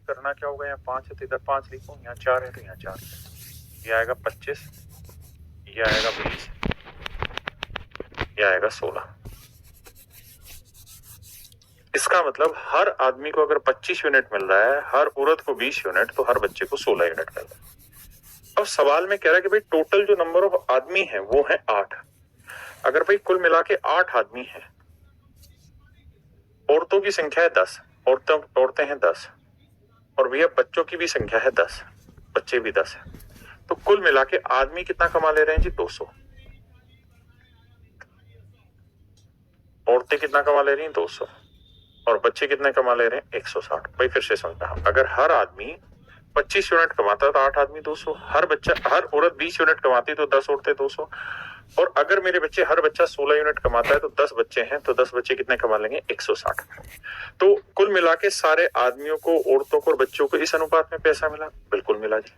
करना क्या होगा, यहाँ 5 है तो इधर 5 लिखो, यहाँ 4 है तो यहाँ 4, ये आएगा 25, ये आएगा 20, ये आएगा 16। इसका मतलब हर आदमी को अगर 25 यूनिट मिल रहा है, हर औरत को 20 यूनिट, तो हर बच्चे को 16 यूनिट मिल रहा है। अब सवाल में कह रहा है कि भाई टोटल जो नंबर ऑफ आदमी है वो है 8। अगर भाई कुल मिला के 8 आदमी है, औरतों की संख्या है 10, औरतें हैं 10, और भैया बच्चों की भी संख्या है 10, बच्चे भी 10 है, तो कुल मिला के आदमी कितना कमा ले रहे हैं जी, 200। औरतें कितना कमा ले रही हैं, 200, और बच्चे कितने कमा ले रहे हैं, 160। भाई फिर से समझना, अगर हर आदमी 25 यूनिट कमाता है तो 8 आदमी 200, हर औरत 20 यूनिट कमाती तो 10 औरतें 200, और अगर मेरे बच्चे हर बच्चा 16 यूनिट कमाता है तो 10 बच्चे हैं, तो 10 बच्चे कितने कमा लेंगे, 160। तो कुल मिला के सारे आदमियों को, औरतों को और बच्चों को इस अनुपात में पैसा मिला, बिल्कुल मिला जी।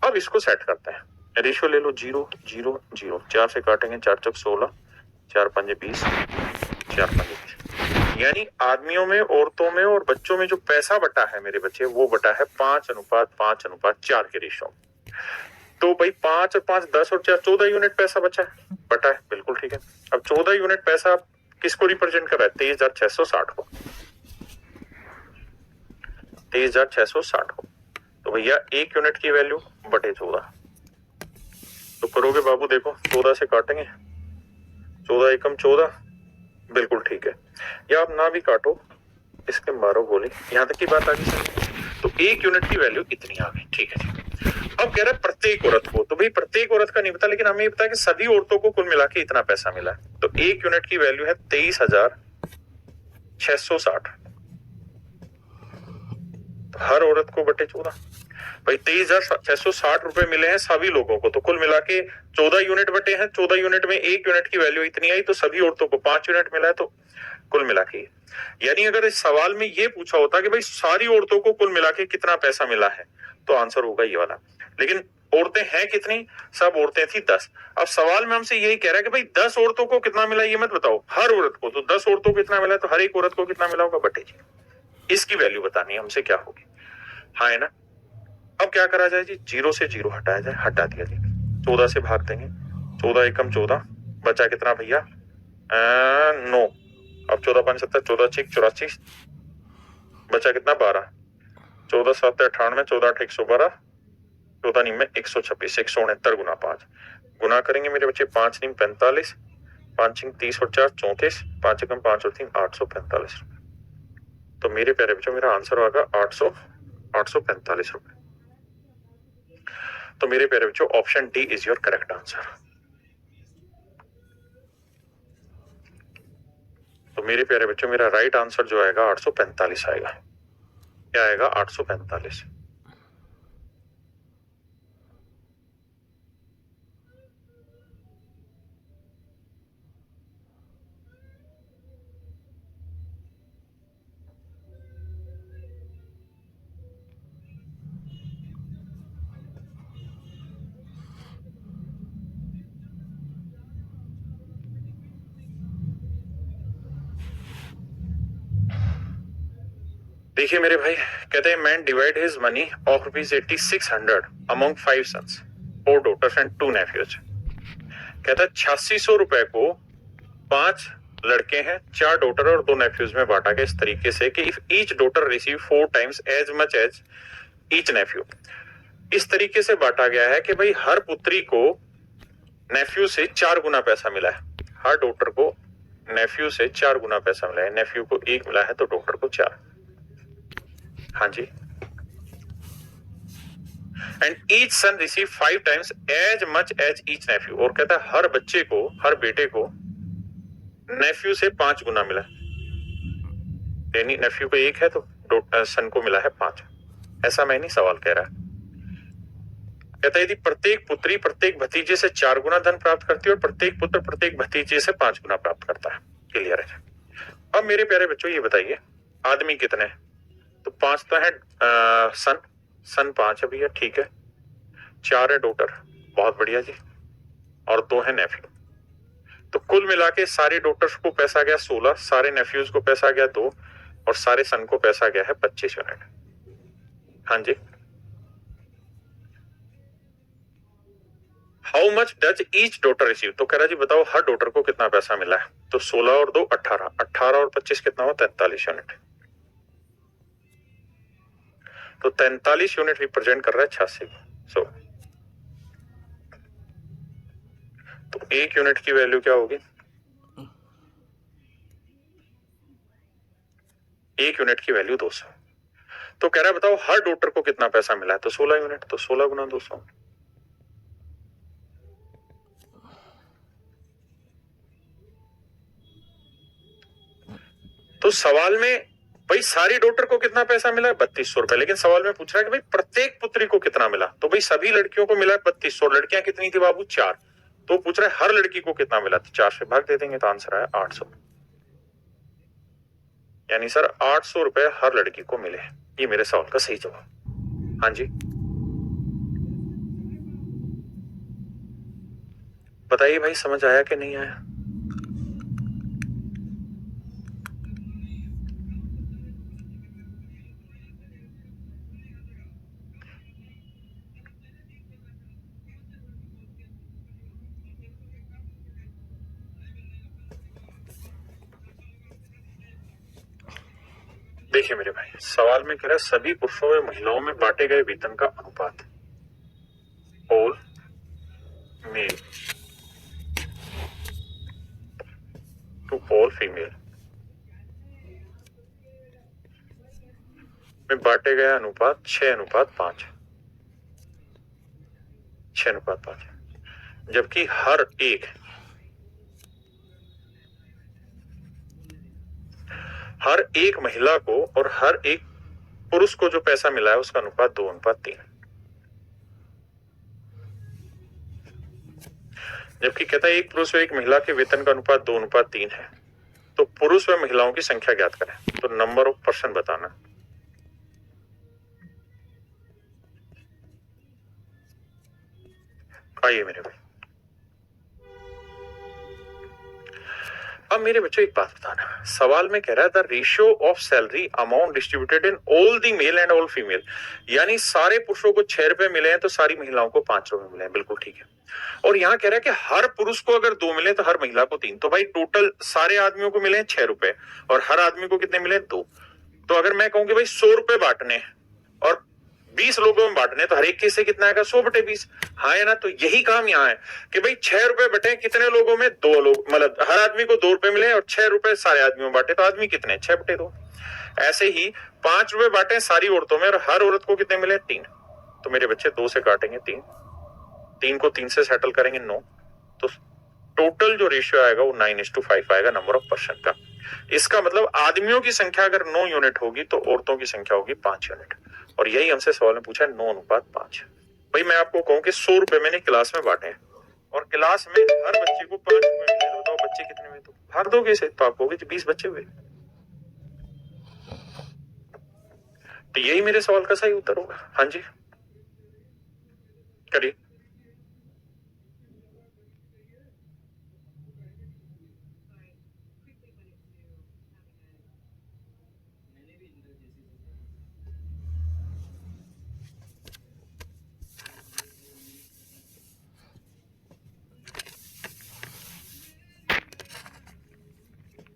अब इसको सेट करते हैं, रेशियो ले लो 0 0 0, 4 से काटेंगे, 4 चौक 16, 4 पंजे 20, 4 पंजे 20, यानी आदमियों में, औरतों में और बच्चों में जो पैसा बटा है मेरे बच्चे, वो बटा है 5:5:4 के रेशियो। तो भाई 5 और 5 10 और 4 14 यूनिट पैसा बचा है, बटा है, बिल्कुल ठीक है। अब 14 यूनिट पैसा किसको रिप्रेजेंट कर रहा है, 23,660 को, 23,660 को। तो भैया 1 यूनिट की वैल्यू बटे 14, तो करोगे बाबू, देखो 14 से काटेंगे, 14 एकम 14, बिल्कुल ठीक है। या आप ना भी काटो, इसके मारो गोली, यहां तक की बात आ गई सर। तो 1 यूनिट की वैल्यू इतनी आ गई, ठीक है जी। अब कह रहा है प्रत्येक औरत को, तो भाई प्रत्येक औरत का नहीं पता, लेकिन हमें ये पता है कि सभी औरतों को कुल मिला के इतना पैसा मिला है। तो 1 यूनिट की वैल्यू है 23,660, तो हर औरत को बटे 14, भाई 23,660 रुपए मिले हैं सभी लोगों को, तो कुल मिला के 14 यूनिट बटे हैं, 14 यूनिट में 1 यूनिट की वैल्यू इतनी आई, तो सभी औरतों को 5 यूनिट मिला है, तो कुल मिला के। यानी अगर इस सवाल में ये पूछा होता कि भाई सारी औरतों को कुल मिला के कितना पैसा मिला है, तो आंसर होगा ये वाला। लेकिन औरतें हैं कितनी, सब औरतें थी 10। अब सवाल में हमसे यही कह रहा है कि भाई 10 औरतों को कितना मिला, ये मत बताओ, हर औरत को, तो 10 औरतों को कितना मिला, तो हर एक औरत को कितना मिला होगा, बटे जी। इसकी वैल्यू बतानी है हमसे, क्या होगी, हाँ है ना। अब क्या करा जाए जी, 0 से 0 हटाया जाए, हटा दिया जी, 14 से भाग देंगे, 14 एकम 14, बचा कितना भैया, 9। अब 14 5 70, 14 6 84, बचा कितना, 12, 14 7 98, 14 8 112, 14 9 में 126, 169 गुना 5, गुना करेंगे मेरे बच्चे, 5 9 45, 5 6 30 और 4 34, 5 एकम 5 और 3 845 रुपए। तो मेरे प्यारे बच्चों मेरा आंसर होगा 845 रुपए। तो मेरे प्यारे बच्चों option D is your correct answer. तो मेरे प्यारे बच्चों मेरा राइट आंसर जो आएगा 845 आएगा। क्या आएगा, 845। देखिए मेरे भाई, कहते हैं man divide his money of ₹8600 among 5 sons, 4 daughters and 2 nephews. कहता है 8600 रुपए को 5 लड़के हैं, 4 डॉटर और 2 नेफ्यूज में बांटा गया इस तरीके से कि if each daughter receive 4 times as much as each nephew. इस तरीके से बांटा गया है कि भाई हर पुत्री को नेफ्यू से 4 गुना पैसा मिला है, हर डॉटर को नेफ्यू से 4 गुना पैसा मिला है, नेफ्यू को 1 मिला है तो डॉटर को 4। हाँ जी। And each son receive 5 times as much as each nephew, और कहता है हर बच्चे को, हर बेटे को नेफ्यू से 5 गुना मिला, यानी नेफ्यू को 1 है तो सन को मिला है 5। ऐसा मैं नहीं, सवाल कह रहा है। कहता है यदि प्रत्येक पुत्री प्रत्येक भतीजे से 4 गुना धन प्राप्त करती है और प्रत्येक पुत्र प्रत्येक भतीजे से 5 गुना प्राप्त करता है। क्लियर है। अब मेरे प्यारे बच्चों ये बताइए आदमी कितने हैं, तो 5 तो है सन 5 है भैया, ठीक है, 4 है डॉटर, बहुत बढ़िया जी, और 2 है नेफ्यू। तो कुल मिला के सारे डॉटर्स को पैसा गया 16, सारे नेफ्यूज को पैसा गया 2, और सारे सन को पैसा गया है 25 यूनिट। हाँ जी, how much does each daughter receive, तो कह रहा जी बताओ हर डॉटर को कितना पैसा मिला है, तो 16 और 2 18, 18 और 25 कितना हुआ 43 यूनिट, तो 43 यूनिट रिप्रेजेंट कर रहा है 86। सो तो एक यूनिट की वैल्यू क्या होगी, एक यूनिट की वैल्यू 200। तो कह रहा है बताओ हर डॉटर को कितना पैसा मिला है, तो 16 यूनिट, तो 16 गुना 200। तो सवाल में भाई सारी डॉटर को कितना पैसा मिला है 3200 रुपए, लेकिन सवाल में पूछ रहा है कि भाई प्रत्येक पुत्री को कितना मिला, तो भाई सभी लड़कियों को मिला है 3200, लड़कियां कितनी थी बाबू 4, तो पूछ रहा है हर लड़की को कितना मिला, तो 4 से भाग दे देंगे तो आंसर है 800, यानी सर 800 रुपए हर लड़की को मिले, ये मेरे सवाल का सही जवाब। हाँ जी, बताइए भाई समझ आया कि नहीं आया। देखिए मेरे भाई सवाल में कह रहा है सभी पुरुषों व महिलाओं में बांटे गए वेतन का अनुपात, all male to all female में बांटे गए अनुपात 6:5, 6:5, जबकि हर एक महिला को और हर एक पुरुष को जो पैसा मिला है उसका अनुपात 2:3, जबकि कहता है एक पुरुष व एक महिला के वेतन का अनुपात 2:3 है, तो पुरुष व महिलाओं की संख्या ज्ञात करें, तो नंबर ऑफ पर्सन बताना। आइए मेरे भाई, अब मेरे बच्चों एक बात बताना, सवाल में कह रहा है the ratio of salary amount distributed in all the male and all female, यानी सारे पुरुषों को 6 रुपए मिले हैं तो सारी महिलाओं को 5 रुपए मिले हैं, बिल्कुल ठीक है। और यहाँ कह रहा है कि हर पुरुष को अगर 2 मिले तो हर महिला को 3, तो भाई टोटल सारे आदमियों को मिले हैं 6 रुपए और हर आदमी को कितने मिले 2, तो अगर मैं कहूँ कि भाई 100 रुपए बांटने और 20 लोगों में बांटने, तो हर एक के से कितना आएगा 100/20, हाँ है ना। तो यही काम यहाँ है कि भाई 6 रुपए बटे कितने लोगों में, 2 लोग, मतलब हर आदमी को 2 रुपए मिले और 6 रुपए सारे आदमियों में बांटे, तो आदमी कितने 6/2। ऐसे ही 5 रुपए बांटे सारी औरतों में और हर औरत को कितने मिले 3, तो मेरे बच्चे 2 से काटेंगे 3, 3 को 3 से सेटल करेंगे 9, तो टोटल जो रेशियो आएगा वो 9:5 आएगा नंबर ऑफ पर्सन का। इसका मतलब आदमियों की संख्या अगर 9 यूनिट होगी तो औरतों की संख्या होगी 5 यूनिट, और यही हमसे सवाल में पूछा है 9:5। भाई मैं आपको कहूं कि 100 रुपए मैंने क्लास में बांटे और क्लास में हर बच्चे को 5 रुपए मिले, तो बताओ बच्चे कितने हुए, तो भाग दोगे इसे तो आपको 20 बच्चे हुए, तो यही मेरे सवाल का सही उत्तर होगा। हाँ जी करिए।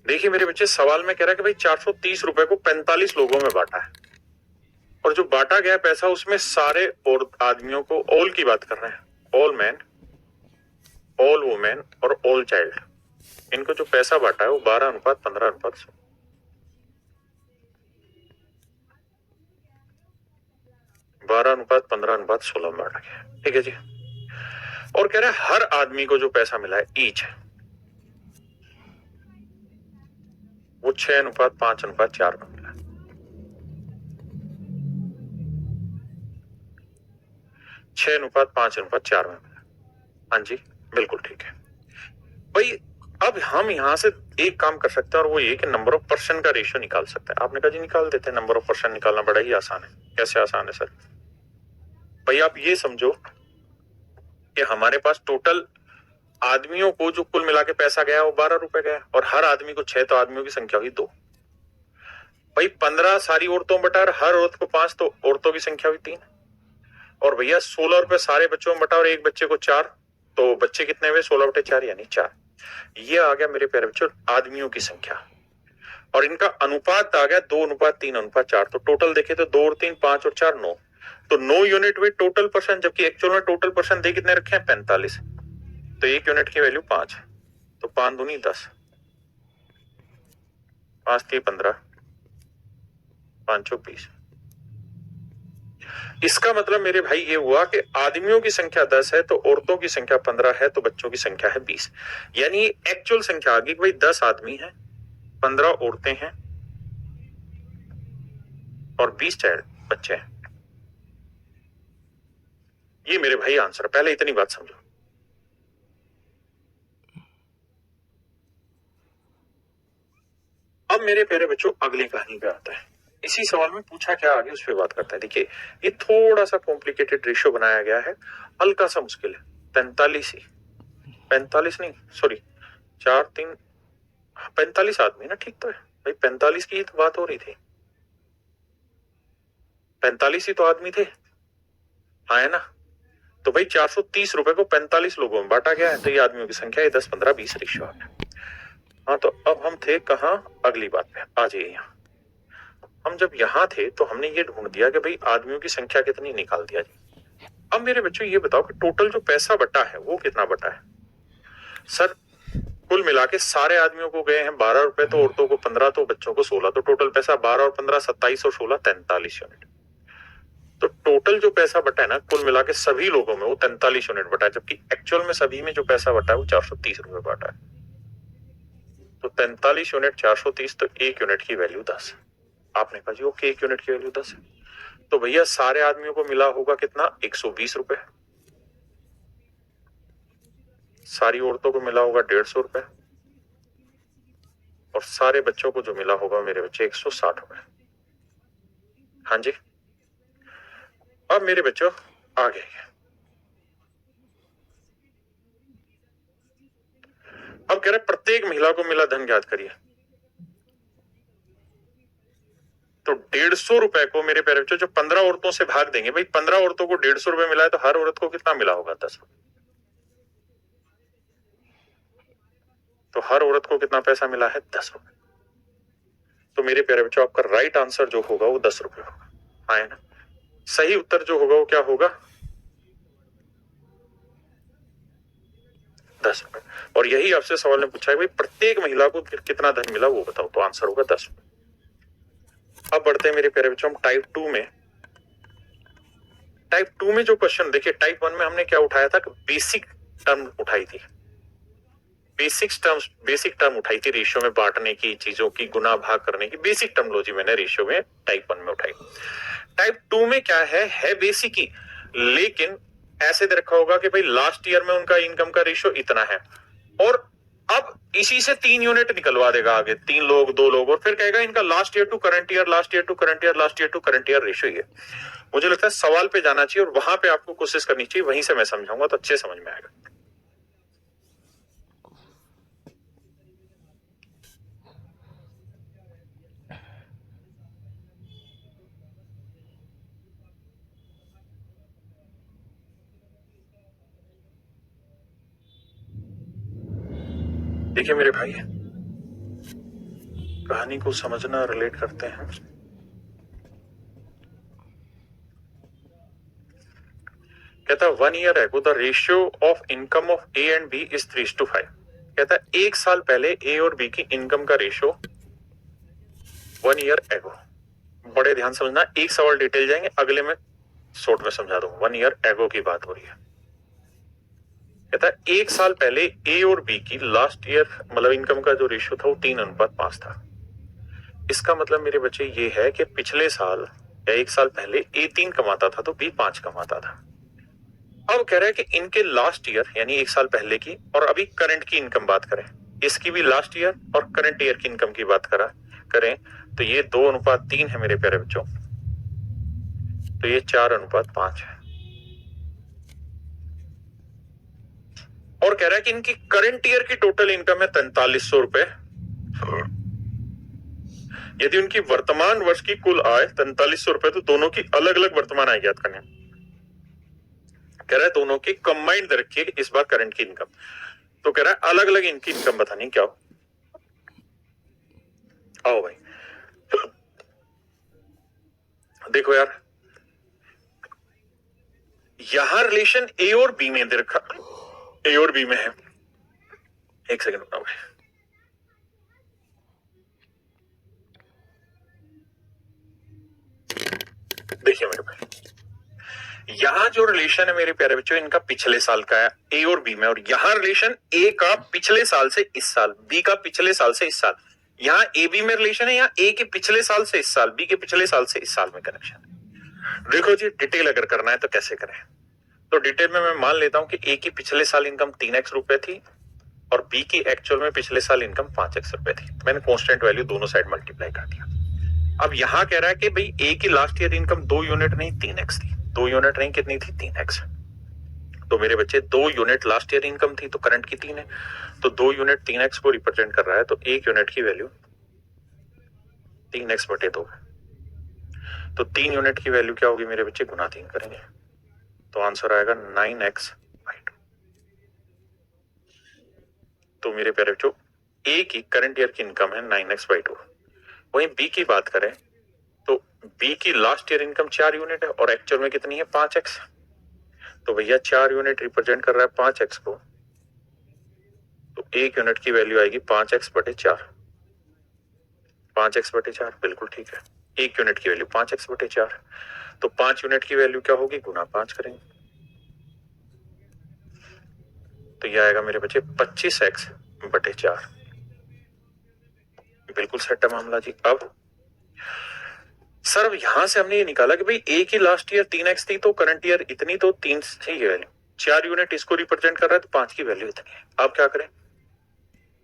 देखिए मेरे बच्चे सवाल में कह रहा है कि भाई 430 रुपए को 45 लोगों में बांटा है, और जो बांटा गया पैसा उसमें सारे और आदमियों को, ऑल की बात कर रहे हैं, ऑल मैन, ऑल वुमेन और ऑल चाइल्ड, इनको जो पैसा बांटा है वो 12:15:16, 12:15:16 में बांटा गया, ठीक है जी। और कह रहे हैं हर आदमी को जो पैसा मिला है ईच, वो 6:5:4 में मिला, 6:5:4 में मिला। हाँ जी बिल्कुल ठीक है भाई। अब हम यहां से एक काम कर सकते हैं और वो ये कि नंबर ऑफ पर्सन का रेशियो निकाल सकते हैं। आपने कहा जी निकाल देते हैं, नंबर ऑफ पर्सन निकालना बड़ा ही आसान है। कैसे आसान है सर? भाई आप ये समझो कि हमारे पास टोटल आदमियों को जो कुल मिला के पैसा गया वो 12 रुपए गया और हर आदमी को 6, तो आदमियों की संख्या हुई 2। भाई 15 सारी औरतों बटा और हर औरत को 5, तो औरतों की संख्या हुई 3। और भैया 16 रुपए सारे बच्चों में बटा और एक बच्चे को 4, तो बच्चे कितने हुए? 16/4 यानी 4। ये आ गया मेरे प्यारे बच्चों आदमियों की संख्या, और इनका अनुपात आ गया 2:3:4। तो टोटल देखे तो 2 और 3 5 और 4 9, तो 9 यूनिट हुए टोटल पर्सन, जबकि एक्चुअल में टोटल पर्सन दे कितने रखे हैं? 45। तो 1 यूनिट की वैल्यू 5, तो 5 दूनी 10, 5 3 15, 5 चौक 20। इसका मतलब मेरे भाई ये हुआ कि आदमियों की संख्या 10 है, तो औरतों की संख्या 15 है, तो बच्चों की संख्या है 20। यानी एक्चुअल संख्या आ गई भाई 10 आदमी हैं, 15 औरतें हैं और 20 चाइल्ड बच्चे हैं। ये मेरे भाई आंसर। पहले इतनी बात समझो। अब मेरे प्यारे बच्चों अगली कहानी पे आता है। इसी सवाल में पूछा क्या आगे उस पर बात करते हैं। देखिए ये थोड़ा सा कॉम्प्लिकेटेड रेशियो बनाया गया है, हल्का सा मुश्किल है। 45 नहीं सॉरी 4 3 45 आदमी ना, ठीक तो है भाई, 45 की ही तो बात हो रही थी। 45 ही तो आदमी थे, हाँ है ना। तो भाई 430 रुपए को 45 लोगों में बांटा गया है, तो ये आदमियों की संख्या है 10 15 20 रेशियो आ गया। हाँ तो अब हम थे कहाँ? अगली बात पे आ जाइए। यहाँ हम जब यहाँ थे तो हमने ये ढूंढ दिया कि भाई आदमियों की संख्या कितनी, निकाल दिया जी। अब मेरे बच्चों ये बताओ कि टोटल जो पैसा बटा है वो कितना बटा है? सर कुल मिला के सारे आदमियों को गए हैं 12 रुपए, तो औरतों को 15, तो बच्चों को 16, तो टोटल पैसा 12 और 15 27 और 16 43 यूनिट। तो टोटल जो पैसा बटा है ना कुल मिला के सभी लोगों में, वो 43 यूनिट बटा है, जबकि एक्चुअल में सभी में जो पैसा बटा है वो 430 रुपए बटा है। तो 43 यूनिट 430, तो 1 यूनिट की वैल्यू 10। आपने कहा जी ओके 1 यूनिट की वैल्यू 10 है, तो भैया सारे आदमियों को मिला होगा कितना? 120 रुपए। सारी औरतों को मिला होगा 150 रुपए, और सारे बच्चों को जो मिला होगा मेरे बच्चे 160 रुपए। हाँ जी। अब मेरे बच्चों आगे अब कह रहे प्रत्येक महिला को मिला धन ज्ञात करिए। तो 150 रुपए को मेरे प्यारे बच्चों जो 15 औरतों से भाग देंगे, भाई 15 औरतों को 150 रुपए मिला है, तो हर औरत को कितना मिला होगा? 10 रुपए। तो हर औरत को कितना पैसा मिला है? 10 रुपए। तो मेरे प्यारे बच्चों आपका राइट आंसर जो होगा वो 10 रुपए होगा, हाँ है ना। सही उत्तर जो होगा वो क्या होगा? 10 रुपए। और यही आपसे सवाल ने पूछा है भाई प्रत्येक महिला को कितना धन मिला वो बताओ, तो आंसर होगा 10 रुपए। अब बढ़ते हैं मेरे प्यारे बच्चों हम टाइप 2 में। टाइप 2 में जो क्वेश्चन देखिए, टाइप 1 में हमने क्या उठाया था? बेसिक टर्म उठाई थी, बेसिक टर्म उठाई थी रेशियो में बांटने की, चीजों की गुना भाग करने की बेसिक टर्मोलॉजी मैंने रेशियो में टाइप 1 में उठाई। टाइप 2 में क्या है बेसिक ही, लेकिन ऐसे दे रखा होगा कि भाई लास्ट ईयर में उनका इनकम का रेशियो इतना है, और अब इसी से 3 यूनिट निकलवा देगा आगे, 3 लोग 2 लोग, और फिर कहेगा इनका last year to current year, last year to current year, last year to current year ratio ये। मुझे लगता है सवाल पे जाना चाहिए और वहां पे आपको कोशिश करनी चाहिए, वहीं से मैं समझाऊंगा तो अच्छे समझ में आएगा। देखिए मेरे भाई कहानी को समझना, रिलेट करते हैं। कहता है 1 year ago the ratio of income of A and B is 3:5। कहता है 1 साल पहले ए और बी की इनकम का रेशियो 1 year ago। बड़े ध्यान समझना, एक सवाल डिटेल जाएंगे, अगले में शॉर्ट में समझा दूंगा। 1 year ago की बात हो रही है। कहता है 1 साल पहले ए और बी की लास्ट ईयर मतलब इनकम का जो रेशियो था वो 3:5 था। इसका मतलब मेरे बच्चे ये है कि पिछले साल या 1 साल पहले ए 3 कमाता था तो बी 5 कमाता था। अब कह रहा है कि इनके लास्ट ईयर यानी 1 साल पहले की और अभी करंट की इनकम बात करें, इसकी भी लास्ट ईयर और करंट ईयर की इनकम की बात करें तो ये 2:3 है मेरे प्यारे बच्चों, तो ये 4:5 है। और कह रहा है कि इनकी करंट ईयर की टोटल इनकम है 4300 रुपए, यदि उनकी वर्तमान वर्ष की कुल आय 4300 रुपए, तो दोनों की अलग अलग वर्तमान आय ज्ञात करनी। कह रहा है दोनों की कंबाइंड रखिए इस बार करंट की इनकम। तो कह रहा है अलग अलग इनकी इनकम बतानी। क्या हो? आओ भाई देखो यार, यहां रिलेशन ए और बी में दे रखा, ए और बी में है। एक सेकंड रुकना भाई। देखिए मेरे भाई, यहां जो रिलेशन है मेरे प्यारे बच्चों, इनका पिछले साल का है ए और बी में, और यहां रिलेशन ए का पिछले साल से इस साल, बी का पिछले साल से इस साल। यहां ए बी में रिलेशन है, यहाँ ए के पिछले साल से इस साल, बी के पिछले साल से इस साल में कनेक्शन है। देखो जी, डिटेल अगर करना है तो कैसे करें? तो डिटेल में मैं मान लेता हूं कि ए की पिछले साल इनकम 3x रुपए थी और बी की एक्चुअल में पिछले साल इनकम 5x रुपए थी। मैंने कांस्टेंट वैल्यू दोनों साइड मल्टीप्लाई कर दिया। अब यहां कह रहा है कि भाई ए की लास्ट ईयर इनकम 2 यूनिट नहीं 3x थी। 2 यूनिट नहीं, कितनी थी? 3x। तो मेरे बच्चे 2 यूनिट लास्ट ईयर इनकम थी, तो करंट की 3 है, तो 2 यूनिट 3x को रिप्रेजेंट कर रहा है, तो 1 यूनिट की वैल्यू 3x बटे 2। तो 3 यूनिट की वैल्यू क्या होगी मेरे बच्चे? गुना 3 करेंगे तो आंसर आएगा 9x/2। तो मेरे प्यारे बच्चों, ए की करंट ईयर की इनकम है 9x/2। वहीं बी की बात करें तो बी की लास्ट ईयर इनकम 4 यूनिट है और एक्चुअल में कितनी है? 5x। तो भैया 4 यूनिट रिप्रेजेंट कर रहा है 5x को, तो 1 यूनिट की वैल्यू आएगी 5x/4। 5x/4 बिल्कुल ठीक है। 1 यूनिट की वैल्यू 5x/4, तो 5 यूनिट की वैल्यू क्या होगी? गुना 5 करेंगे तो यह आएगा मेरे बच्चे 25x/4। बिल्कुल सेट है मामला जी। अब सर, अब यहां से हमने ये निकाला कि भाई ए की लास्ट ईयर 3x थी, तो करंट ईयर इतनी, तो 3 से ये वैल्यू 4 यूनिट इसको रिप्रेजेंट कर रहा है, तो 5 की वैल्यू इतनी है। अब क्या करें?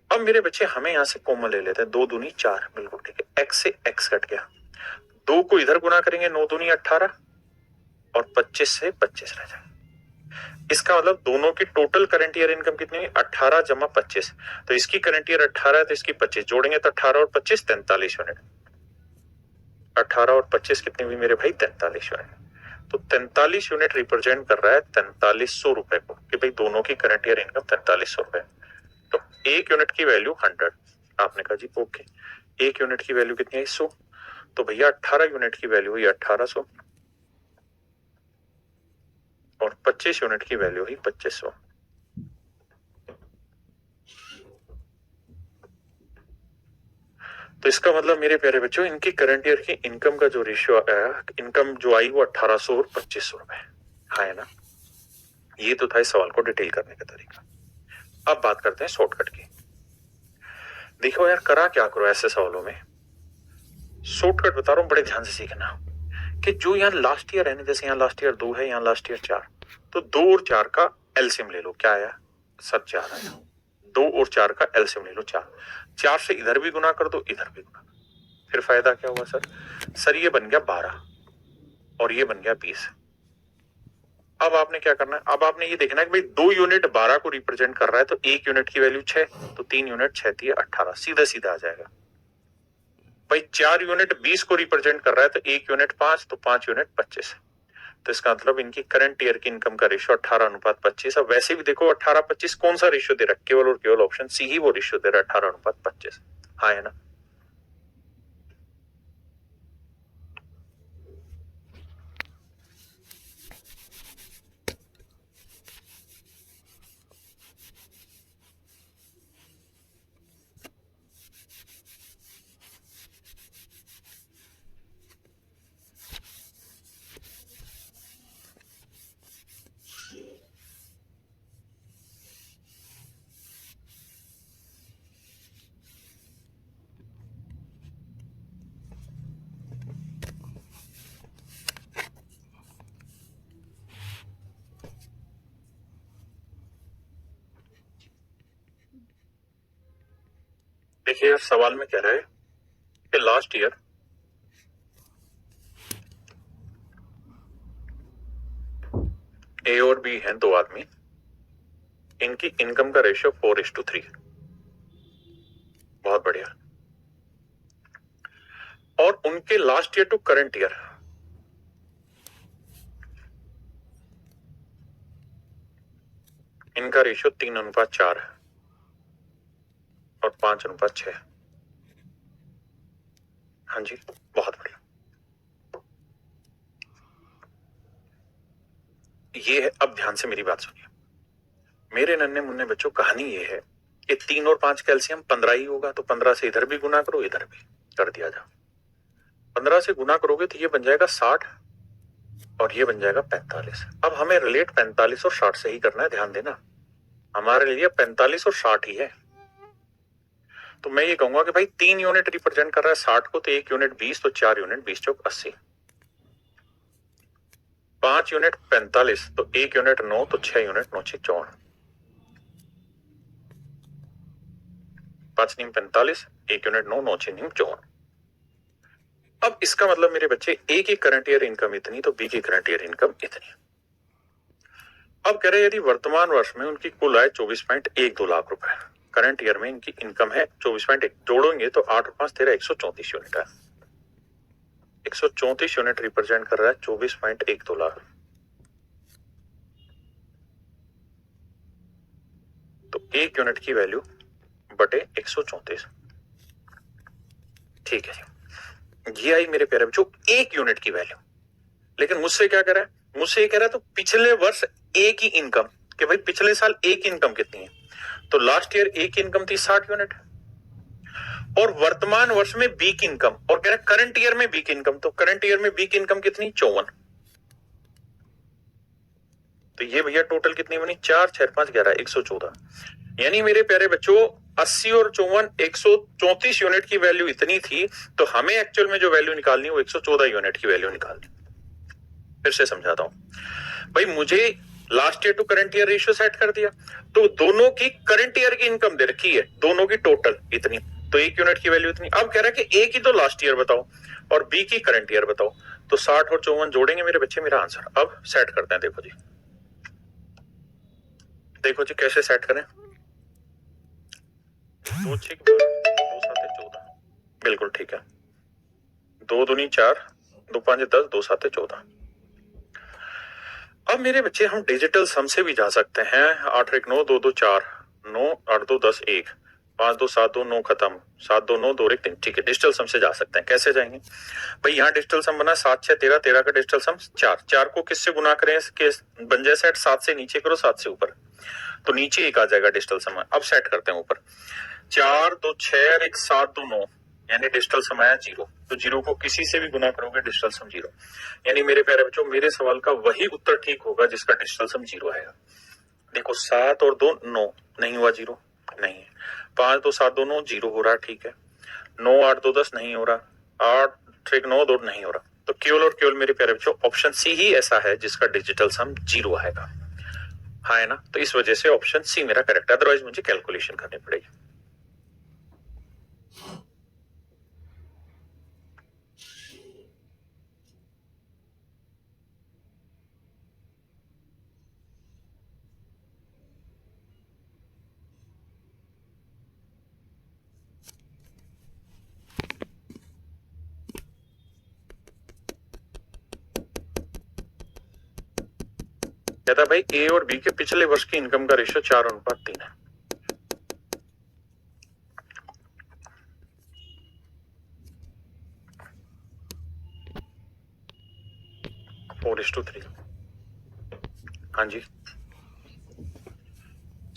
अब मेरे बच्चे हमें यहां से कॉमन ले लेते हैं। 2 दूनी 4, बिल्कुल ठीक है। x से x कट गया, 2 को इधर गुना करेंगे, 9 दूनी 18 और 25 से 25 रह जाएगा। इसका मतलब दोनों की टोटल करंट ईयर इनकम कितनी है? 18 जमा 25। तो इसकी करंट ईयर 18 है, तो इसकी 25 जोड़ेंगे तो 18 और 25 43 यूनिट। 18 और 25 कितनी हुई मेरे भाई? 43 यूनिट। तो 43 यूनिट रिप्रेजेंट कर रहा है 4300 रुपए को, कि भाई दोनों की करंट ईयर इनकम 4300 रुपए। तो 1 यूनिट की वैल्यू 100। आपने कहा जी ओके, 1 यूनिट की वैल्यू कितनी है? 100। तो भैया 18 यूनिट की वैल्यू हुई 1800 और 25 यूनिट की वैल्यू हुई 2500। तो इसका मतलब मेरे प्यारे बच्चों, इनकी करंट ईयर की इनकम का जो रेशियो आया, इनकम जो आई वो 1800 और 2500 रुपए। हाँ है ना? ये तो था इस सवाल को डिटेल करने का तरीका। अब बात करते हैं शॉर्टकट की। देखो यार, करा क्या करो ऐसे सवालों में, शॉर्टकट बता रहा हूं, बड़े ध्यान से सीखना कि जो यहाँ लास्ट ईयर है ना, जैसे यहाँ लास्ट ईयर 2 है, यहाँ लास्ट ईयर 4, तो 2 और 4 का एलसीएम ले लो। क्या आया? सर 4 आया। 2 और 4 का एलसीएम ले लो 4। 4 से इधर भी गुना कर दो, इधर भी गुना। फिर फायदा क्या हुआ सर? सर ये बन गया 12 और ये बन गया 20। अब आपने क्या करना है? अब आपने ये देखना है कि भाई 2 यूनिट 12 को रिप्रेजेंट कर रहा है, तो 1 यूनिट की वैल्यू 6, तो 3 यूनिट 6 थी 18, सीधा सीधा आ जाएगा। भाई 4 यूनिट 20 को रिप्रेजेंट कर रहा है, तो 1 यूनिट 5, तो 5 यूनिट 25। तो इसका मतलब इनकी करंट ईयर की इनकम का रेशियो 18:25। अब वैसे भी देखो 18:25 कौन सा रेशियो दे रहा है? केवल और केवल ऑप्शन सी ही वो रेशियो दे रहा है, 18:25। हाँ है ना? देखिए सवाल में कह रहा है कि लास्ट ईयर ए और बी हैं 2 आदमी, इनकी इनकम का रेशियो 4:3। बहुत बढ़िया। और उनके last year to current year, इनका रेशियो 3:4 और 5:6। हाँ जी, बहुत बढ़िया। ये है, अब ध्यान से मेरी बात सुनिए मेरे नन्हे मुन्ने बच्चों। कहानी ये है कि 3 और 5 कैल्शियम 15 ही होगा, तो 15 से इधर भी गुना करो, इधर भी कर दिया जाओ। 15 से गुना करोगे तो ये बन जाएगा 60 और ये बन जाएगा 45। अब हमें रिलेट 45 और 60 से ही करना है, ध्यान देना। हमारे लिए 45 और 60 ही है। तो मैं ये कहूंगा कि भाई 3 यूनिट रिप्रेजेंट कर रहा है 60 को, तो 1 यूनिट 20, तो 4 यूनिट 20 चौक 80। 5 यूनिट 45, तो 1 यूनिट 9, तो 6 यूनिट 9 6 54। 5 नीम 45, 1 यूनिट 9, 9 6 नीम 54। अब इसका मतलब मेरे बच्चे ए की करंट ईयर इनकम इतनी, तो बी की करंट ईयर इनकम इतनी। अब कह रहे यदि वर्तमान वर्ष में उनकी कुल आय 24.12 लाख रुपए, करंट ईयर में इनकी इनकम है 24.1, जोड़ेंगे तो 8 और 5 13 134 यूनिट है। 134 यूनिट रिप्रेजेंट कर रहा है 24.12 लाख। तो 1 यूनिट की वैल्यू बटे 134, ठीक है जी। ये आई मेरे प्यारे बच्चों 1 यूनिट की वैल्यू। लेकिन मुझसे क्या कह रहा है, मुझसे ये कह रहा है तो पिछले वर्ष ए की इनकम, कि भाई पिछले साल ए की इनकम कितनी है, तो लास्ट ईयर ए की इनकम थी 60 यूनिट, और वर्तमान वर्ष में बी की इनकम, और कह रहा है करंट ईयर में बी की इनकम, तो करंट ईयर में बी की इनकम कितनी 54। तो ये भैया टोटल कितनी बनी 4 6 5 11 114। यानी मेरे प्यारे बच्चों 80 और 54 134 यूनिट की वैल्यू इतनी थी, तो हमें एक्चुअल में जो वैल्यू निकालनी है वो 114 यूनिट की वैल्यू निकालनी। फिर से समझाता हूं भाई, मुझे last year to current year ratio set कर दिया, तो दोनों की करंट ईयर की इनकम दे रखी है, दोनों की टोटल इतनी, तो 1 यूनिट की वैल्यू इतनी। अब कह रहा है कि ए की तो लास्ट ईयर बताओ और बी की करंट ईयर बताओ, तो 60 और 54 जोड़ेंगे मेरे बच्चे, मेरा आंसर। अब सेट करते हैं, देखो जी, देखो जी कैसे सेट करें। 2 6 2 7 14, बिल्कुल ठीक है। 2 दूनी 4, 2 5 10, 2 7 14। अब मेरे बच्चे हम डिजिटल सम से भी जा सकते हैं। 8 1 9 2 2 4 9 8 2 10 1 5 2 7 2 9 खत्म 7 2 9 2 1 3, ठीक है। डिजिटल सम से जा सकते हैं। कैसे जाएंगे भाई, यहाँ डिजिटल सम बना 7 6 13 13 का डिजिटल सम 4, 4 को किससे गुना करें कि बन जाए सेट, 7 से नीचे करो 7 से ऊपर, तो नीचे 1 आ जाएगा डिजिटल सम। अब सेट करते हैं ऊपर, 4 2 6 और 1 7 2 9, यानी डिजिटल सम आया 0, तो 0 को किसी से भी गुना करोगे डिजिटल सम 0। यानी मेरे प्यारे बच्चों मेरे सवाल का वही उत्तर ठीक होगा जिसका डिजिटल सम 0 आएगा। देखो 7 और 2 9, नहीं हुआ 0, नहीं है। 5 2 7 2 9 0 हो रहा, ठीक है। 9 8 2 10 नहीं हो रहा, 8 1 9 2 नहीं हो रहा, तो केवल और केवल मेरे प्यारे बच्चों ऑप्शन सी ही ऐसा है जिसका डिजिटल सम 0 आएगा। हाँ है ना, तो इस वजह से ऑप्शन सी मेरा करेक्ट है, अदरवाइज मुझे कैलकुलेशन करनी पड़ेगी। कहता भाई ए और बी के पिछले वर्ष की इनकम का रेशियो 4:3 है। 4:3। हाँ जी,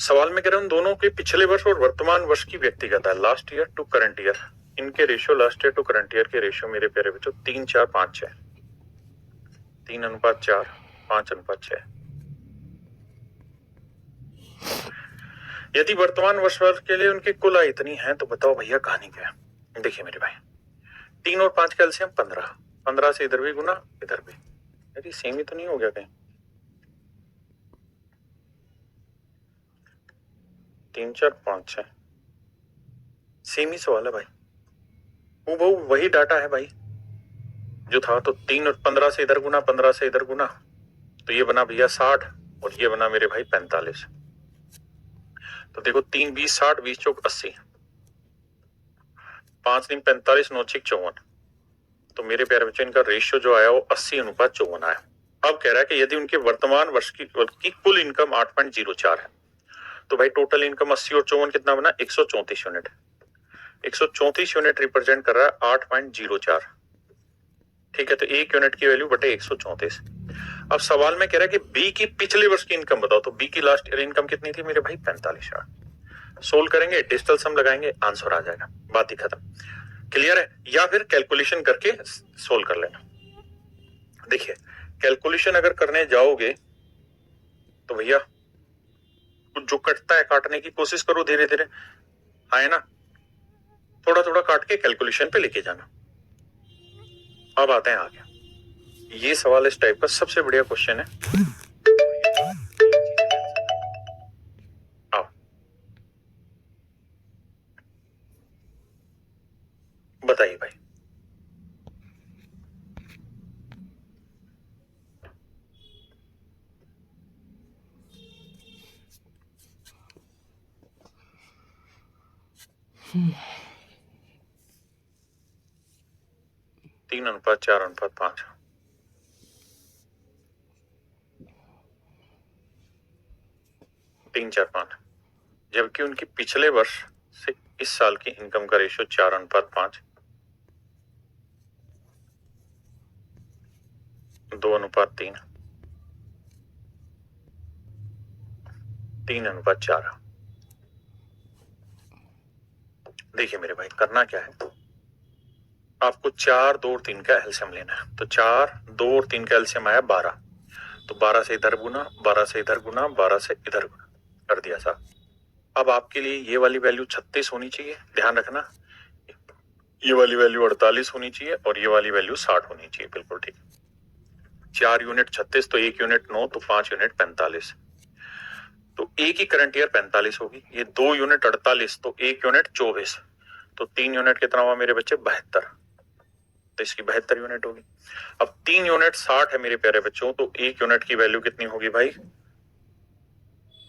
सवाल में कह रहा हूं दोनों के पिछले वर्ष और वर्तमान वर्ष की व्यक्तिगत है, last year to current year, इनके ratio last year to current year के रेशियो मेरे प्यारे बच्चों 3 4 5 6, 3:4 5:6। यदि वर्तमान वर्ष के लिए उनकी कुल आय इतनी है, तो बताओ भैया कहानी क्या है। देखिए मेरे भाई, 3 और 5 कैल्शियम 15, 15 से इधर भी गुना इधर भी, यदि सेम ही तो नहीं हो गया कहीं। 3 4 5 6 सेम ही सवाल है भाई, वो वही डाटा है भाई जो था। तो 3 और 15 से इधर गुना, 15 से इधर गुना, तो ये बना भैया 60 और ये बना मेरे भाई 45। तो देखो 3 20 60 20 चौक 80, 5 3 45 9 6 54, तो मेरे प्यारे बच्चों इनका रेशियो जो आया वो 80:54 आया। अब कह रहा है कि यदि उनके वर्तमान वर्ष की कुल इनकम 8.04 है तो भाई टोटल इनकम 80 और 54 कितना बना 134 यूनिट। 134 यूनिट रिप्रेजेंट कर रहा है 8.04। ठीक है, तो 1 यूनिट की वैल्यू बटे 134। अब सवाल में कह रहा है कि बी की पिछले वर्ष की इनकम बताओ, तो बी की लास्ट ईयर इनकम कितनी थी मेरे भाई 45,000। सोल्व करेंगे, डिजिटल सम लगाएंगे, आंसर आ जाएगा, बात ही खत्म। क्लियर है? या फिर कैलकुलेशन करके सोल्व कर लेना। देखिए कैलकुलेशन अगर करने जाओगे तो भैया जो कटता है काटने की कोशिश करो, धीरे धीरे आए ना, थोड़ा थोड़ा काट के कैलकुलेशन पे लेके जाना। अब आते हैं आगे। ये सवाल इस टाइप का सबसे बढ़िया क्वेश्चन है। आओ बताइए भाई। तीन अनुपात 4:5 3, 4, 5, जबकि उनकी पिछले वर्ष से इस साल की इनकम का रेशियो 4:5, 2:3, 3:4। देखिए मेरे भाई करना क्या है, आपको 4, 2 और 3 का एलसीएम लेना है। तो 4, 2 और 3 का एलसीएम आया 12, तो 12 से इधर गुना, 12 से इधर गुना, 12 से इधर गुना कर दिया साहब। अब आपके लिए ये वाली वैल्यू 36 होनी चाहिए, ध्यान रखना। ये वाली वैल्यू 48 होनी चाहिए और ये वाली वैल्यू 60 होनी चाहिए, बिल्कुल ठीक। 4 यूनिट 36, तो 1 यूनिट 9, तो 5 यूनिट 45। तो एक ही करंट ईयर 45 होगी। ये 2 यूनिट 48, तो 1 यूनिट 24, तो 3 यूनिट कितना हुआ मेरे बच्चे 72, तो इसकी 72 यूनिट होगी। अब 3 यूनिट 60 है मेरे प्यारे बच्चों, तो 1 यूनिट की वैल्यू कितनी होगी भाई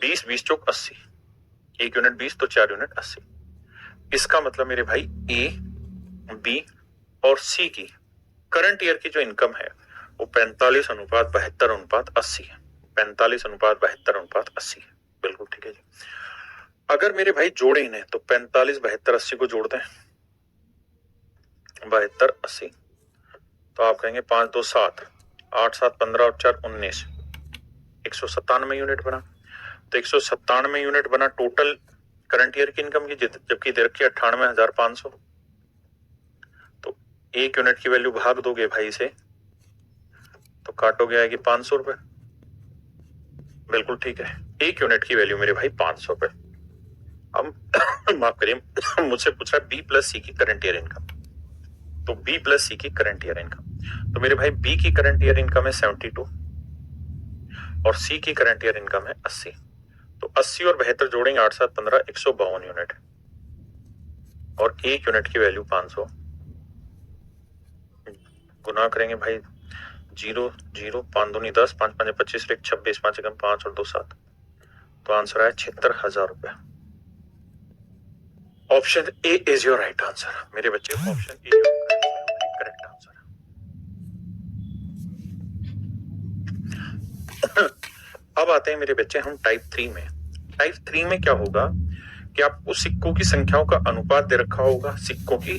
20, 20 चौक 80, 1 यूनिट 20, तो 4 यूनिट 80। इसका मतलब मेरे भाई ए, बी और सी की करंट ईयर की जो इनकम है वो 45:72:80 है। 45:72:80 है, बिल्कुल ठीक है जी। अगर मेरे भाई जोड़े इन्हें तो 45, 72, 80 को जोड़ते हैं, 72, 80, तो आप कहेंगे 5, 2, 7, 8, 7, 15 और 4, 19, 197 यूनिट बना। तो 197 यूनिट बना टोटल करंट ईयर की इनकम की, जबकि दे रखी 98,500। तो 1 यूनिट की वैल्यू भाग दोगे भाई से तो काटोगे आएगी 500 रुपए, बिल्कुल ठीक है। 1 यूनिट की वैल्यू मेरे भाई 500 रुपए। अब माफ करिए मुझसे पूछ रहा है बी प्लस सी की करंट ईयर इनकम, तो बी प्लस सी की करंट ईयर इनकम, तो मेरे भाई बी की करंट ईयर इनकम है 72 और सी की करंट ईयर इनकम है 80। तो 80 और 72 जोड़ेंगे 8, 7, 15, 152 यूनिट और 1 यूनिट की वैल्यू 500। गुना करेंगे भाई 0, 0, 5 दूनी 10, 5 5 25, 1 26, 5 एकम 5 और 2 7, तो आंसर आया 76,000 रुपए। Option A is your right answer मेरे बच्चे, ऑप्शन ए करेक्ट आंसर। अब आते हैं मेरे बच्चे हम टाइप 3 में। टाइप 3 में क्या होगा कि आपको सिक्कों की संख्याओं का अनुपात दे रखा होगा, सिक्कों की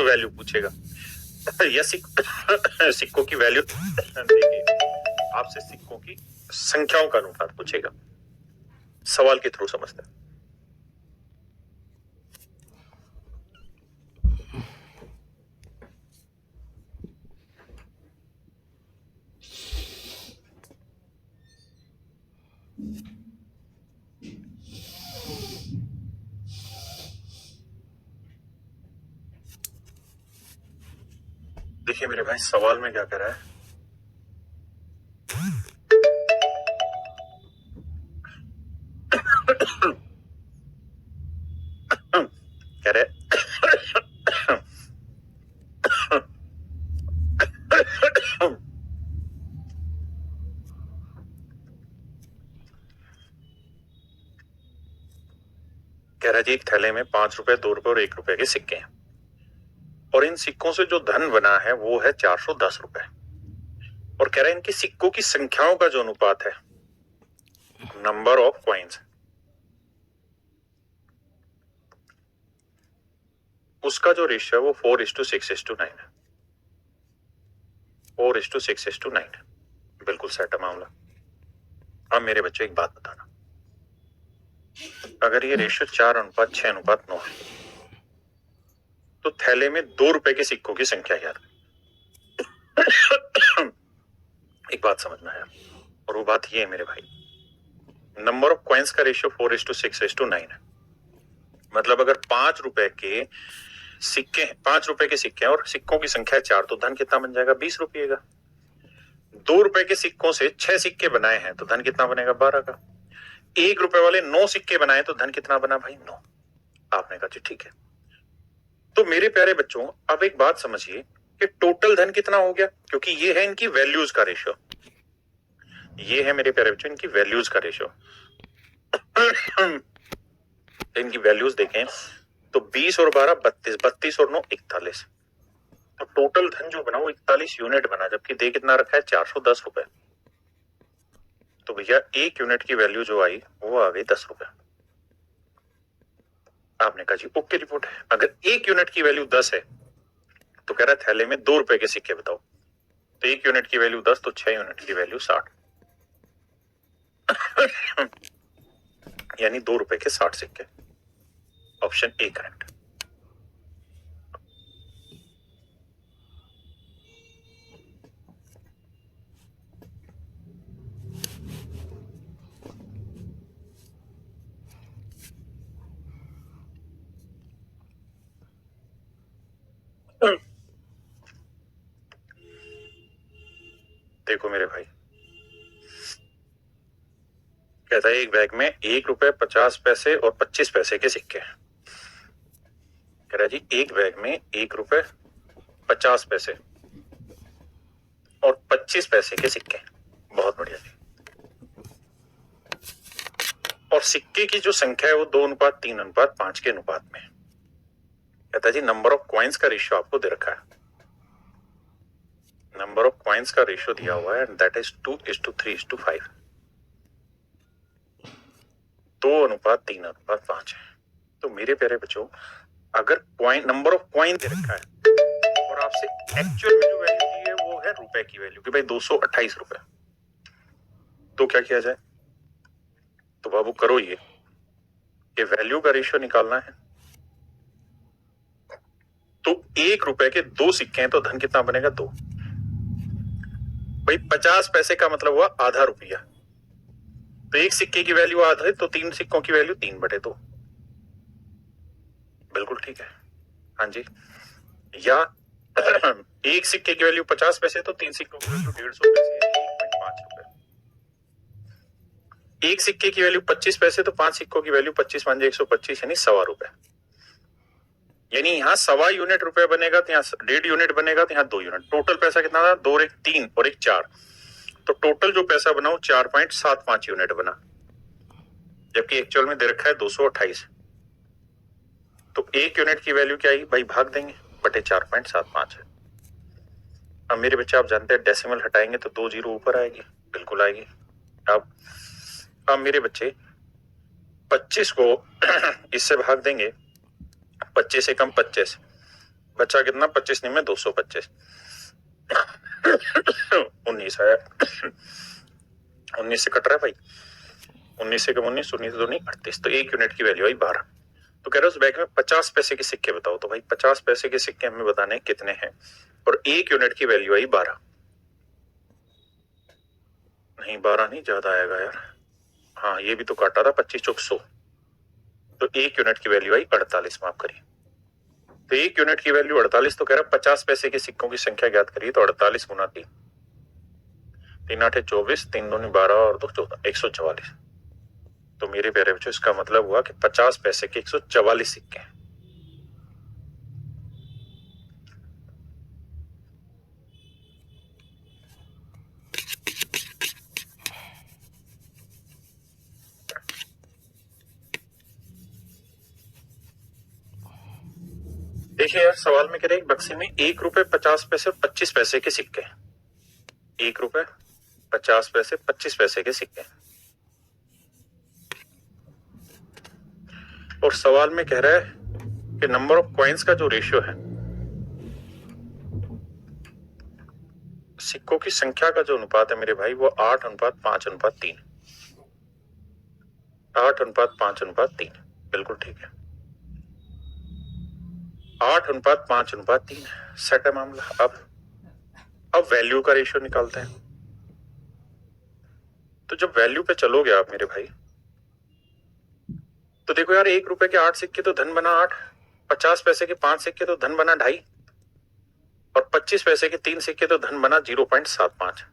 वैल्यू पूछेगा या सिक्कों की वैल्यू आपसे सिक्कों की संख्याओं का अनुपात पूछेगा। सवाल के थ्रू समझते हैं। देखिए मेरे भाई सवाल में क्या कह रहा है, कह रहे कह रहा जी एक थैले में 5 रुपए, 2 रुपए और 1 रुपए के सिक्के हैं और इन सिक्कों से जो धन बना है वो है 410 रुपए। और कह रहे हैं इनकी सिक्कों की संख्याओं का जो अनुपात है, नंबर ऑफ कॉइन्स, उसका जो रेशियो है वो 4:6:9 है। 4:6:9 बिल्कुल सेट है मामला। अब मेरे बच्चों एक बात बताना, अगर ये रेशियो 4:6:9 है तो थैले में 2 रुपए के सिक्कों की संख्या याद एक बात समझना है, और वो बात ये है मेरे भाई, नंबर ऑफ कॉइन्स का रेशियो 4:6:9 है। मतलब अगर 5 रुपए के सिक्के, 5 रुपए के सिक्के हैं और सिक्कों की संख्या 4, तो धन कितना बन जाएगा? 20 रुपये का। 2 रुपए के सिक्कों से 6 सिक्के बनाए हैं तो धन कितना बनेगा? 12 का। 1 रुपए वाले 9 सिक्के बनाए तो धन कितना बना भाई? 9। आपने कहा जी ठीक है। तो मेरे प्यारे बच्चों, अब एक बात समझिए कि टोटल धन कितना हो गया, क्योंकि ये है इनकी वैल्यूज का रेशियो। ये है मेरे प्यारे बच्चों इनकी वैल्यूज का रेशियो। इनकी वैल्यूज देखें तो 20 और 12 32, 32 और 9 41। तो टोटल धन जो बना वो 41 यूनिट बना, जबकि दे कितना रखा है? 410 रुपए। तो भैया 1 यूनिट की वैल्यू जो आई वो आ गई 10 रुपए। आपने कहा जी ओके रिपोर्ट है। अगर 1 यूनिट की वैल्यू 10 है तो कह रहा है थैले में 2 रुपए के सिक्के बताओ। तो 1 यूनिट की वैल्यू 10 तो 6 यूनिट की वैल्यू 60। यानी 2 रुपए के 60 सिक्के। Option A correct. देखो मेरे भाई, कहता है एक बैग में 1 रुपए 50 पैसे और 25 पैसे के सिक्के हैं। कह रहा जी एक बैग में 1 रुपए 50 पैसे और 25 पैसे के सिक्के। बहुत बढ़िया जी। और सिक्के की जो संख्या है वो 2:3:5 के अनुपात में। कहता है जी नंबर ऑफ कॉइन्स का रेशियो आपको दे रखा है। नंबर ऑफ कॉइन्स का रेशियो दिया हुआ है एंड दैट इज 2:3:5। 2:3:5 है। तो मेरे प्यारे बच्चों, अगर पॉइंट नंबर ऑफ कॉइन दे रखा है और आपसे एक्चुअल में जो वैल्यू दी है वो है रुपए की वैल्यू कि भाई 228 रुपए, तो क्या किया जाए? तो बाबू करो ये वैल्यू का रेशियो निकालना है। तो 1 रुपए के 2 सिक्के हैं तो धन कितना बनेगा? 2। भाई 50 पैसे का मतलब हुआ आधा रुपया, तो 1 सिक्के की वैल्यू आधा है तो 3 सिक्कों की वैल्यू 3/2। बिल्कुल ठीक है। हाँ जी। या 1 सिक्के की वैल्यू 50 पैसे तो 3 सिक्कों की वैल्यू 150 पैसे, 1.5 रुपए। 1 सिक्के की वैल्यू 25 पैसे तो 5 सिक्कों की वैल्यू 25 मान 125 यानी 1.25 रुपए। यानी यहाँ 1.25 यूनिट रुपए बनेगा तो यहाँ 1.5 यूनिट बनेगा तो यहाँ 2 यूनिट। टोटल पैसा कितना था? 2 और 1 3 और 1 4। तो टोटल जो पैसा बना वो 4.75 यूनिट बना, जबकि एक्चुअल में दे रखा है 228। तो 1 यूनिट की वैल्यू क्या आई भाई? भाग देंगे बटे 4.75 है। अब मेरे बच्चे आप जानते हैं डेसिमल हटाएंगे तो 2 जीरो ऊपर आएगी, बिल्कुल आएगी। अब मेरे बच्चे 25 को इससे भाग देंगे, 25 से कम 25 बच्चा कितना? 25 नहीं में 225। 19 आया। 19 से कट रहा है भाई, 19 से कम 19, 19 2 नहीं 38। तो 1 यूनिट की वैल्यू आई 12। तो कह रहे उस बैग में 50 पैसे के सिक्के बताओ। तो भाई 50 पैसे के सिक्के हमें बताने कितने हैं, और 1 यूनिट की वैल्यू आई 12। नहीं 12 नहीं, ज्यादा आएगा यार। हाँ ये भी तो काटा था, 25 चौक 100। तो 1 यूनिट की वैल्यू आई 48। माफ करिए, तो 1 यूनिट की वैल्यू 48। तो कह रहा 50 पैसे के सिक्कों की संख्या ज्ञात करिए। तो 48 गुना 3, 3 8 24, 3 2 12 और 2 14, 144। तो मेरे प्यारे बच्चों इसका मतलब हुआ कि 50 पैसे के 144 सिक्के हैं। देखिए यार, सवाल में कह रहे हैं बक्से में 1 रुपए 50 पैसे और 25 पैसे के सिक्के। 1 रुपए 50 पैसे 25 पैसे के सिक्के। और सवाल में कह रहा है कि नंबर ऑफ कॉइन्स का जो रेशियो है, सिक्कों की संख्या का जो अनुपात है मेरे भाई, वो 8:5:3। 8:5:3 बिल्कुल ठीक है। 8:5:3 सेट है मामला। अब वैल्यू का रेशियो निकालते हैं। तो जब वैल्यू पे चलोगे आप मेरे भाई, तो देखो यार, 1 रुपए के 8 सिक्के तो धन बना 8, 50 पैसे के 5 सिक्के तो धन बना 2.5, और 25 पैसे के 3 सिक्के तो धन बना 0.75।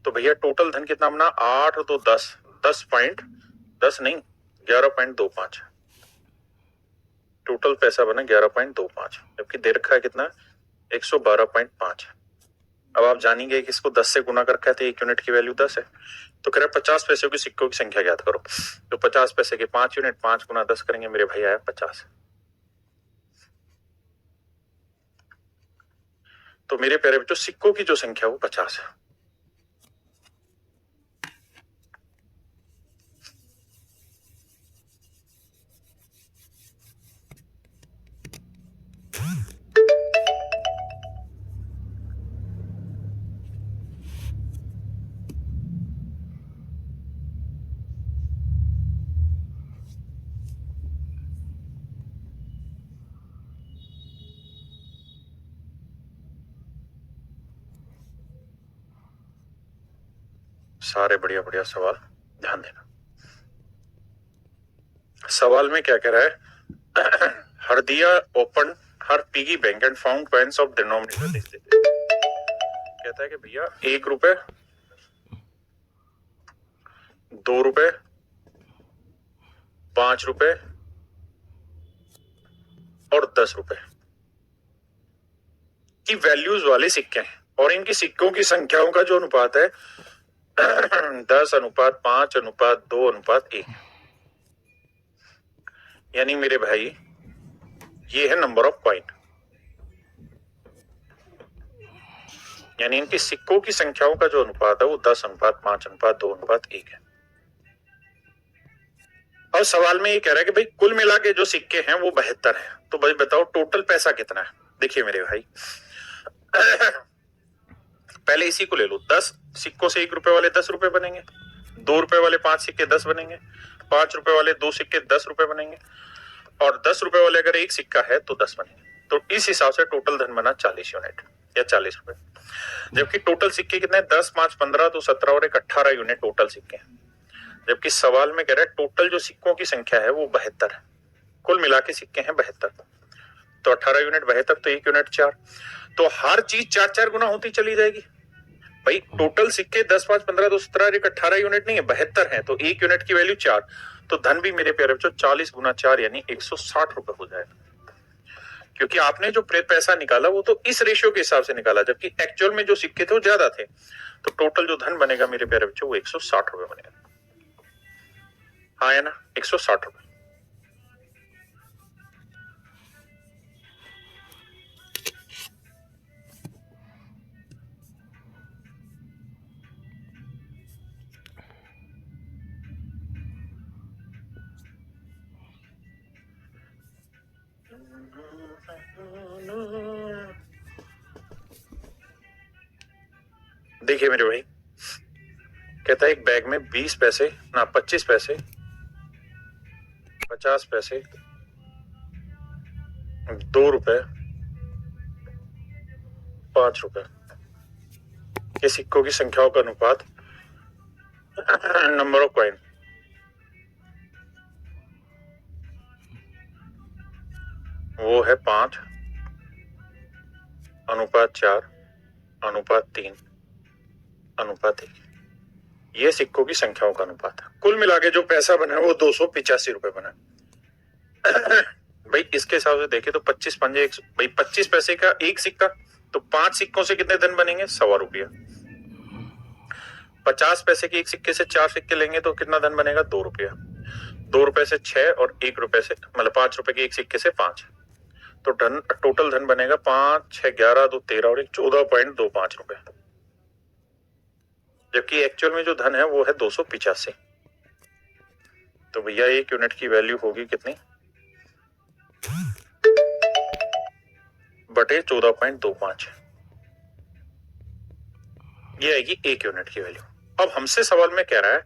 तो भैया टोटल धन कितना बना? 8 तो 10 नहीं 11.25। टोटल पैसा बना 11.25, जबकि दे रखा है कितना? 112.5। अब आप जानेंगे कि इसको 10 से गुना कर रखा है तो 1 यूनिट की वैल्यू 10 है। तो कह रहा है 50 पैसे की सिक्कों की संख्या ज्ञात करो। तो 50 पैसे के 5 यूनिट, 5 गुना 10 करेंगे मेरे भाई, आया 50। तो मेरे प्यारे बच्चों, सिक्कों की जो संख्या वो 50 है। सारे बढ़िया बढ़िया सवाल, ध्यान देना। सवाल में क्या कह रहा है? Hardiya open her piggy bank and found coins of denominator लिख देते। कहता है कि भैया 1 रुपए, 2 रुपए, 5 रुपए और 10 रुपए की वैल्यूज वाले सिक्के हैं, और इनकी सिक्कों की संख्याओं का जो अनुपात है 10:5:2:1। यानी मेरे भाई ये है नंबर ऑफ कॉइन, यानी इनकी सिक्कों की संख्याओं का जो अनुपात है वो 10:5:2:1 है। और सवाल में ये कह रहा है कि भाई कुल मिला के जो सिक्के हैं वो 72 है। तो भाई बताओ टोटल पैसा कितना है? देखिए मेरे भाई, पहले इसी को ले लो। 10 सिक्कों से 1 रुपए वाले 10 रुपए बनेंगे, 2 रुपए वाले 5 सिक्के 10 बनेंगे, 5 रुपए वाले 2 सिक्के 10 रुपए बनेंगे, और 10 रुपए वाले अगर 1 सिक्का है तो 10 बनेंगे। तो इस हिसाब से टोटल धन बना 40 यूनिट या 40 रुपए। जबकि टोटल सिक्के कितने? 10, 5, 15 तो 17 और 18 यूनिट टोटल सिक्के हैं। जबकि सवाल में कह रहा है टोटल जो सिक्कों की संख्या है वो 72 है। कुल मिला के सिक्के हैं 72। तो 18 यूनिट 72 तो 1 यूनिट 4। तो हर चीज 4-4 गुना होती चली जाएगी। भाई टोटल सिक्के 10, 5, 15 तो 17 और 18 यूनिट नहीं है, 72 है। तो 1 यूनिट की वैल्यू 4। तो धन भी मेरे प्यारे बच्चों 40 गुना 4 यानी 160 रुपए हो जाएगा। क्योंकि आपने जो पैसा निकाला वो तो इस रेशियो के हिसाब से निकाला, जबकि एक्चुअल में जो सिक्के थे वो ज्यादा थे। तो टोटल जो धन बनेगा मेरे प्यारे बच्चों वो 160 रुपए बनेगा। हाँ है ना, 160 रुपए। देखिए मेरे भाई, कहता है एक बैग में 20 पैसे ना 25 पैसे, 50 पैसे, 2 रुपए, 5 रुपए के सिक्कों की संख्याओं का अनुपात नंबर ऑफ कॉइन वो है 5:4:3:1। ये सिक्कों की संख्याओं का अनुपात है। कुल मिला के जो पैसा बना वो 285 रुपए बना। भाई इसके हिसाब से देखे तो 25 पंजे भाई 25 पैसे का 1 सिक्का, तो 5 सिक्कों से कितने धन बनेंगे? 100 रुपया। 50 पैसे के 1 सिक्के से 4 सिक्के लेंगे तो कितना धन बनेगा? 2 रुपया। 2 रुपए से 6 और 1 रुपए से मतलब 5 रुपए के 1 सिक्के से 5, तो धन टोटल धन बनेगा 5 6 11 2 13 और 14.25 रुपए, जबकि एक्चुअल में जो धन है वो है 285। तो भैया एक यूनिट की वैल्यू होगी कितनी, बटे 14.25, ये आएगी एक यूनिट की वैल्यू। अब हमसे सवाल में कह रहा है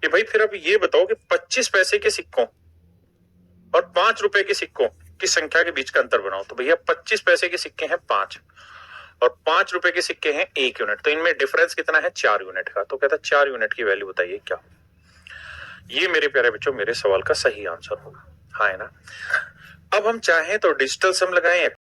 कि भाई फिर अब ये बताओ कि 25 पैसे के सिक्कों और 5 रुपए के सिक्कों की संख्या के बीच का अंतर बनाओ। तो भैया 25 पैसे के सिक्के हैं 5 और 5 रुपए के सिक्के हैं 1 यूनिट, तो इनमें डिफरेंस कितना है 4 यूनिट का। तो कहता है 4 यूनिट की वैल्यू बताइए क्या। ये मेरे प्यारे बच्चों मेरे सवाल का सही आंसर होगा, हाँ है ना। अब हम चाहें तो डिजिटल सम लगाएं